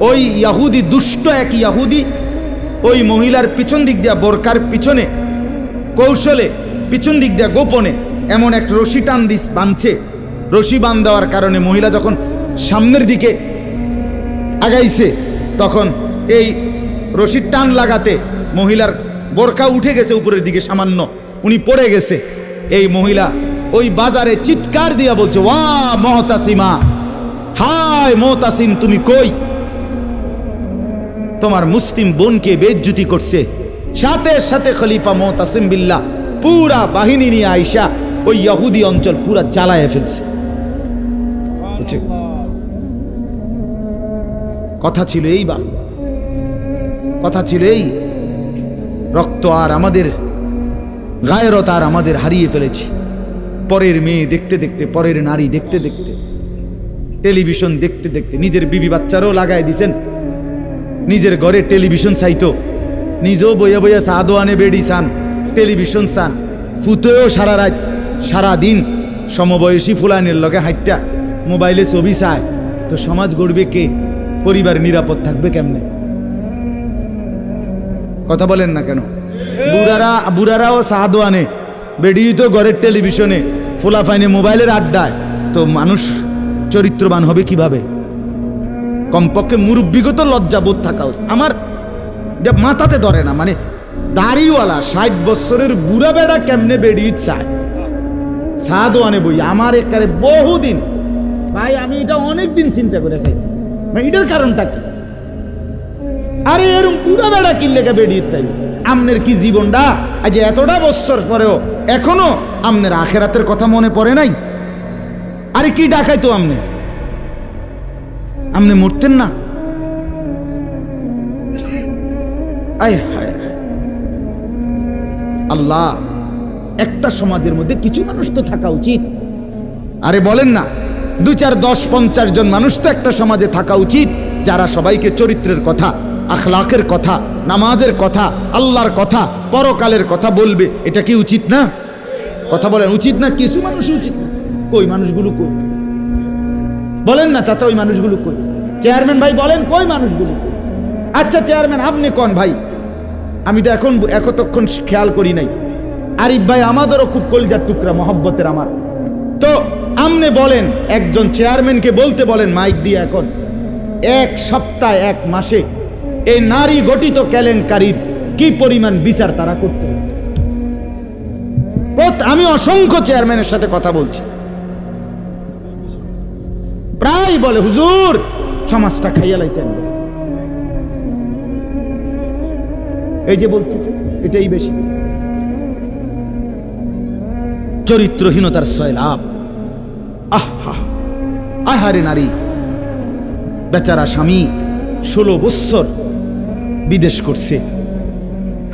ওই ইহুদি, দুষ্ট এক ইহুদি, ওই মহিলার পিছন দিক দিয়া, বোরকার পিছনে কৌশলে পিছন দিক দিয়া গোপনে এমন এক রশি টান দিস বাঁধছে। রশি বাঁধ দেওয়ার কারণে মহিলা যখন সামনের দিকে আগাইছে, তখন এই রশির টান লাগাতে মহিলার বোরকা উঠে গেছে উপরের দিকে সামান্য, উনি পড়ে গেছে। এই মহিলা ওই বাজারে চিৎকার দিয়া বলছে, ওয়া মুতাসিমা, হায় মুতাসিম তুমি কই? তোমার মুসলিম বোনকে বেইজ্জতি করছে। সাথে সাথে খলিফা মুতাসিম বিল্লাহ পুরা বাহিনী নিয়ে আইসা ওই ইহুদি অঞ্চল পুরা জ্বালায় ফেলছে। কথা ছিল এই, বা কথা ছিল এই, রক্ত আর আমাদের গায়রত আর আমাদের হারিয়ে ফেলেছি। পরের মেয়ে দেখতে দেখতে, পরের নারী দেখতে দেখতে, টেলিভিশন দেখতে দেখতে, নিজের বিবি বাচ্চারও লাগাই দিছেন, নিজের ঘরে টেলিভিশন চাইতো, নিজেও বইয়া বইয়া সাদো আনে বেড়ি চান, টেলিভিশন চান, ফুতেও সারা রাত সারা দিন সমবয়সী ফুলানের লগে হাইটটা মোবাইলে ছবি চায়, তো সমাজ গড়বে কে? পরিবার নিরাপদ থাকবে কেমনে? কথা বলেন না কেন? বুড়ারাও সাদো আনে, বেড়ি তো ঘরের টেলিভিশনে, ফুলাফাইনে মোবাইলের আড্ডায়, তো মানুষ চরিত্রবান হবে কিভাবে? কমপক্ষে মুরব্বিগত লজ্জাবোধ থাকা উচিত। আমার মাথাতে ধরে না, মানে দাড়িওয়ালা 60 বছরের বুড়া বেড়া কেমনে বেড়ি চায় সাদো আনে বই? আমার একারে বহুদিন ভাই, আমি এটা অনেকদিন চিন্তা করে চাইছি, এটার কারণটা কি? আরে এরকম বুড়া বেড়া কিনলে বেড়ি চাই? আমনের কি জীবনটা আজ এতটা বছর পরেও এখনো আমনের আখেরাতের কথা মনে পড়ে নাই? আরে কি ডাকাইতো আমনে মরতেন না? আয় হায় আল্লাহ, একটা সমাজের মধ্যে কিছু মানুষ তো থাকা উচিত। আরে বলেন না, 2, 4, 10, 50 জন মানুষ তো একটা সমাজে থাকা উচিত, যারা সবাইকে চরিত্রের কথা, আখলাকের কথা, নামাজের কথা, আল্লাহর কথা, পরকালের কথা বলবে। এটা কি উচিত না? কথা বলেন, উচিত না? কিছু মানুষ উচিত। কই মানুষগুলো কই? বলেন না চাচা, ওই মানুষগুলো কই? চেয়ারম্যান ভাই বলেন, কই মানুষগুলো? আচ্ছা চেয়ারম্যান আপনি কোন ভাই, আমি তো এতক্ষণ খেয়াল করি নাই। আরিফ ভাই আমাদেরও খুব কলিজার টুকরা, মহব্বতের আমার। তো আপনি বলেন, একজন চেয়ারম্যানকে বলতে বলেন মাইক দিয়ে, এখন এক সপ্তাহে এক মাসে এই নারী গঠিত কেলেঙ্কারির কি পরিমাণ বিচার তারা করতে? আমি অসংখ্য চেয়ারম্যানের সাথে কথা বলছি, প্রায় বলে হুজুর সমাজটা খাইয়া লাইছেন। এই যে বলতেছে এটাই বেশি চরিত্রহীনতার সয়লাভ। আহা আহারে নারী, বেচারা স্বামী 16 বছর বিদেশ করছে,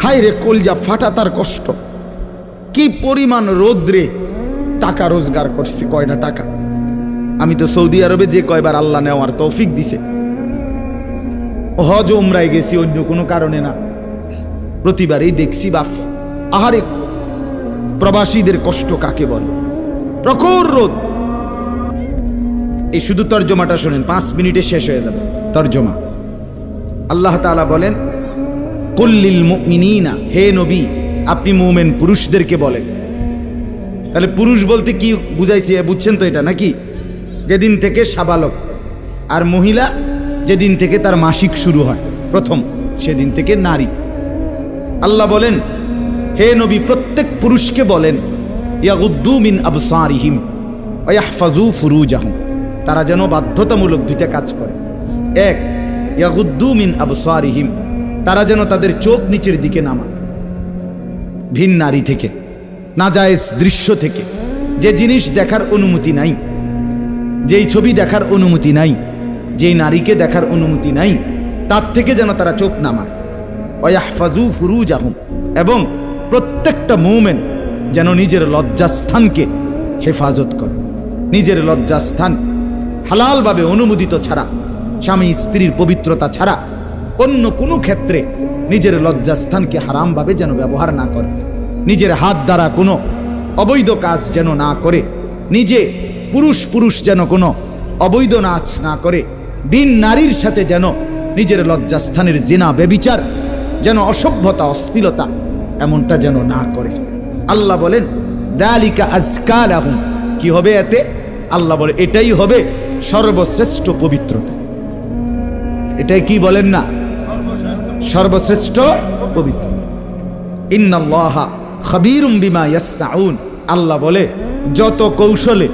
হায় রে কলজা ফাটা তার কষ্ট। কি পরিমাণ রোদ্রে টাকা রোজগার করছে, কয়টা টাকা। আমি তো সৌদি আরবে যে কয়বার আল্লাহ নেওয়ার তৌফিক দিছে, হজ উমরায় গেছি, অন্য কোনো কারণে না, প্রতিবারই দেখছি বাফ আহারে প্রবাসীদের কষ্ট কাকে বলে। প্রখর রোদ। এই শুধু তর্জমাটা শোনেন, 5 মিনিটে শেষ হয়ে যাবে তর্জমা। আল্লাহ তাআলা বলেন কুল্লিল মুমিনিনা, হে নবী আপনি মুমিন পুরুষদেরকে বলেন। তাহলে পুরুষ বলতে কি বুঝাইছে বুঝছেন তো এটা নাকি? যেদিন থেকে সাবালক, আর মহিলা যেদিন থেকে তার মাসিক শুরু হয় প্রথম, সেদিন থেকে নারী। আল্লাহ বলেন হে নবী প্রত্যেক পুরুষকে বলেন ইয়াগুদ্দু মিন আবসারিহিম ওয়া ইয়াহফাজু ফুরুজাহুম, তারা যেন বাধ্যতামূলক 2টা কাজ করে। এক, ইয়াগুদ্দু মিন আবসারিহিম, তারা যেন তাদের চোখ নিচের দিকে নামায় ভিন নারী থেকে, নাজায়েজ দৃশ্য থেকে, যে জিনিস দেখার অনুমতি নাই, যেই ছবি দেখার অনুমতি নাই, যেই নারীকে দেখার অনুমতি নাই, তার থেকে যেন তারা চোখ নামায়। ওয়া ইয়াহফাজু ফুরুজাহুম, এবং প্রত্যেকটা মুমিন যেন নিজের লজ্জাস্থানকে হেফাজত করে। নিজের লজ্জাস্থান হালালভাবে অনুমোদিত ছাড়া, স্বামী স্ত্রীর পবিত্রতা ছাড়া অন্য কোনো ক্ষেত্রে নিজের লজ্জাস্থানকে হারামভাবে যেন ব্যবহার না করে, নিজের হাত দ্বারা কোনো অবৈধ কাজ যেন না করে, নিজে পুরুষ যেন কোনো অবৈধ নাচ না করে, ভিন নারীর সাথে যেন নিজের লজ্জাস্থানের জিনা বেবিচার, যেন অসভ্যতা অশ্লীলতা এমনটা যেন না করে। আল্লাহ বলেন দালিকা আজকা লাহুম, কি হবে এতে? আল্লাহ বলে এটাই হবে সর্বশ্রেষ্ঠ পবিত্রতা। এটাই কি বলেন না? সর্বশ্রেষ্ঠ পবিত্রতা। ইন্নাল্লাহা খাবীরুম বিমা ইয়াসনাউন, আল্লাহ বলে যত কৌশলে,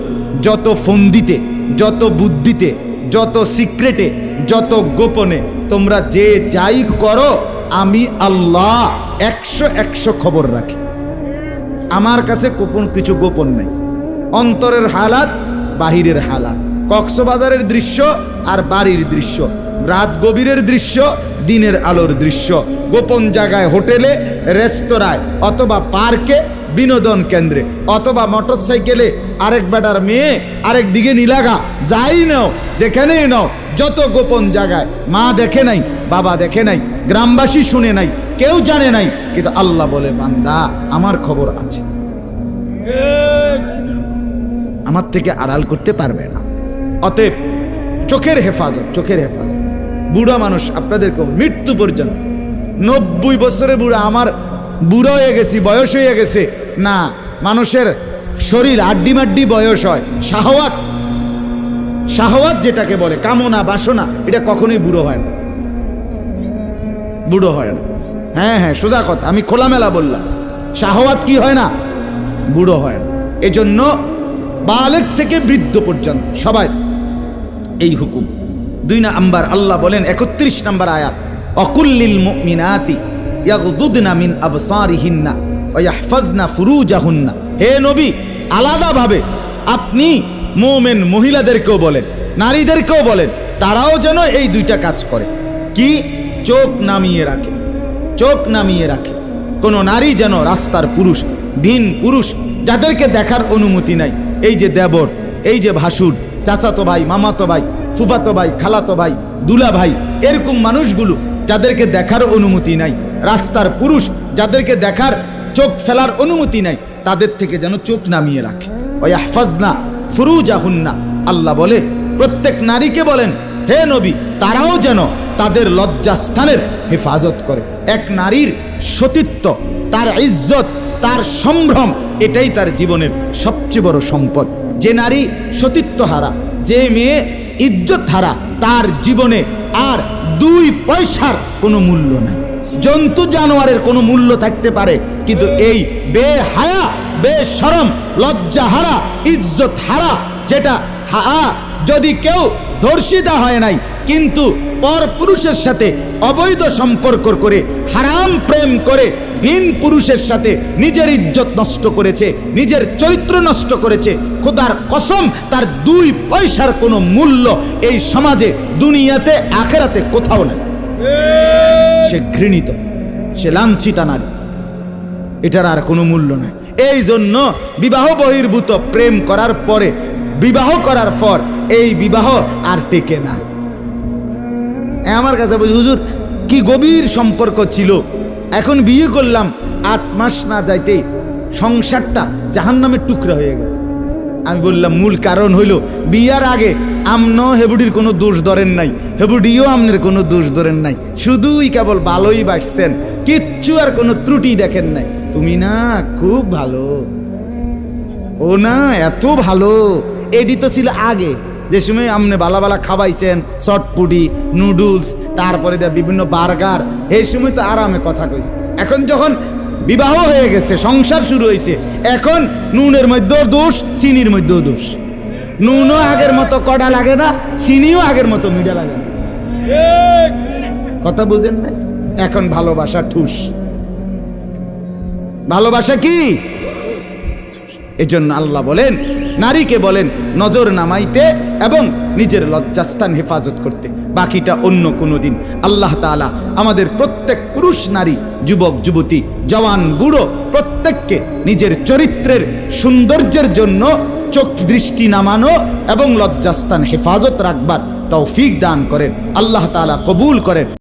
যত ফন্দিতে, যত বুদ্ধিতে, যত সিক্রেটে, যত গোপনে তোমরা যে যাই করো, আমি আল্লাহ 100 খবর রাখি। আমার কাছে গোপন কিছু গোপন নাই। অন্তরের হালাত, বাহিরের হালাত, কক্সবাজারের দৃশ্য আর বাড়ির দৃশ্য, রাত গভীরের দৃশ্য, দিনের আলোর দৃশ্য, গোপন জায়গায়, হোটেলে, রেস্তোরাঁয়, অথবা পার্কে, বিনোদন কেন্দ্রে, অথবা মোটরসাইকেলে আরেক বেটার মেয়ে আরেক দিকে নিলাগা, যাই নাও, যেখানেই নাও, যত গোপন জায়গায়, মা দেখে নাই, বাবা দেখে নাই, গ্রামবাসী শুনে নাই, কেউ জানে নাই, কিন্তু আল্লাহ বলে বান্দা আমার খবর আছে, আমার থেকে আড়াল করতে পারবে না। অতএব চোখের হেফাজত, চোখের হেফাজত। বুড়া মানুষ আপনাদেরকে মৃত্যু পর্যন্ত, 90 বছরের বুড়া, আমার বুড়ো হয়ে গেছি, বয়স হয়ে গেছে না, মানুষের শরীর আড্ডি মাড্ডি বয়স হয়। শাহওয়াত যেটাকে বলে, কামনা বাসনা, এটা কখনোই বুড়ো হয় না, বুড়ো হয় না। হ্যাঁ সোজা কথা, আমি খোলামেলা বললাম, শাহওয়াত কি হয় না? বুড়ো হয় না। এজন্য বালেগ থেকে বৃদ্ধ পর্যন্ত সবাই এই হুকুম। 2 নাম্বার আল্লাহ বলেন 31 নম্বর আয়াত, অকুল্লিল মুমিনাতি ইয়াগদুদনা মিন আবসারিহিন্না ওয়া ইয়াহফাজনা ফুরুজাহুন্না, হে নবী আলাদাভাবে আপনি মুমিন মহিলাদেরকেও বলেন, নারীদেরকেও বলেন, তারাও যেন এই 2টা কাজ করে। কি? চোখ নামিয়ে রাখে, চোখ নামিয়ে রাখে। কোন নারী যেন রাস্তার পুরুষ, ভিন পুরুষ যাদেরকে দেখার অনুমতি নাই, এই যে দেবর, এই যে ভাসুর, চাচাতো ভাই, মামাতো ভাই, ফুফাতো ভাই, খালাতো ভাই, দুলা ভাই, এরকম মানুষগুলো যাদেরকে দেখার অনুমতি নাই, রাস্তার পুরুষ যাদেরকে দেখার, চোখ ফেলার অনুমতি নাই, তাদের থেকে যেন চোখ নামিয়ে রাখে। ওয়া ইয়াহফাজনা ফুরুজাহুন্না, আল্লাহ বলে প্রত্যেক নারীকে বলেন হে নবী তারাও যেন তাদের লজ্জাস্থানের হেফাজত করে। এক নারীর সতীত্ব, তার ইজ্জত, তার সম্ভ্রম, এটাই তার জীবনের সবচেয়ে বড় সম্পদ। যে নারী সতীত্ব হারা, যে মেয়ে ইজ্জত হারা, তার জীবনে আর 2 পয়সার কোনো মূল্য নাই। জন্তু জানোয়ারের কোনো মূল্য থাকতে পারে, কিন্তু এই বেহায়া, বেশরম, লজ্জা হারা, ইজ্জত হারা, যেটা যদি কেউ ধর্ষিতা হয় নাই কিন্তু পর পুরুষের সাথে অবৈধ সম্পর্ক করে, হারাম প্রেম করে, ভিন পুরুষের সাথে নিজের ইজ্জত নষ্ট করেছে, নিজের চরিত্র নষ্ট করেছে, খোদার কসম তার 2 পয়সার কোনো মূল্য এই সমাজে, দুনিয়াতে, আখেরাতে কোথাও নাই। সে ঘৃণিত, সে লাঞ্ছিতা নারী, এটার আর কোনো মূল্য নাই। এই জন্য বিবাহ বহির্ভূত প্রেম করার পরে, বিবাহ করার পর এই বিবাহ আর টেকে না। আমার কাছে বলি হুজুর কি গভীর সম্পর্ক ছিল, এখন বিয়ে করলাম 8 মাস না যাইতেই সংসারটা জাহান্নামের টুকরা হয়ে গেছে। আমি বললাম মূল কারণ হইল বিয়ার আগে আমনো হেবুডির কোনো দোষ ধরেন নাই, হেবুডিও আমনের কোনো দোষ ধরেন নাই, শুধুই কেবল ভালোই বাসছেন, কিচ্ছু আর কোনো ত্রুটি দেখেন নাই। তুমি না খুব ভালো, ও না এত ভালো, এডি তো ছিল আগে, যে সময় আপনি বালা বালা খাওয়াইছেন, চটপুটি, নুডলস, তারপরে বিভিন্ন বার্গার, এই সময় তো আরামে কথা কইছে। এখন যখন বিবাহ হয়ে গেছে, সংসার শুরু হয়েছে, এখন নুনের মধ্যেও দোষ, চিনির মধ্যেও দোষ। নুনও আগের মতো কড়া লাগে না, চিনিও আগের মতো মিঠা লাগে না। কথা বুঝেন না? এখন ভালোবাসা ঠুস। ভালোবাসা কি? এজন্য আল্লাহ বলেন, নারীকে বলেন নজর নামাইতে এবং নিজের লজ্জাস্থান হেফাজত করতে, বাকিটা অন্য কোনো দিন। আল্লাহ তাআলা আমাদের প্রত্যেক পুরুষ, নারী, যুবক, যুবতী, জওয়ান, বুড়ো প্রত্যেককে নিজের চরিত্রের সৌন্দর্যের জন্য চোখ দৃষ্টি নামানো এবং লজ্জাস্থান হেফাজত রাখবার তৌফিক দান করেন। আল্লাহ তাআলা কবুল করেন।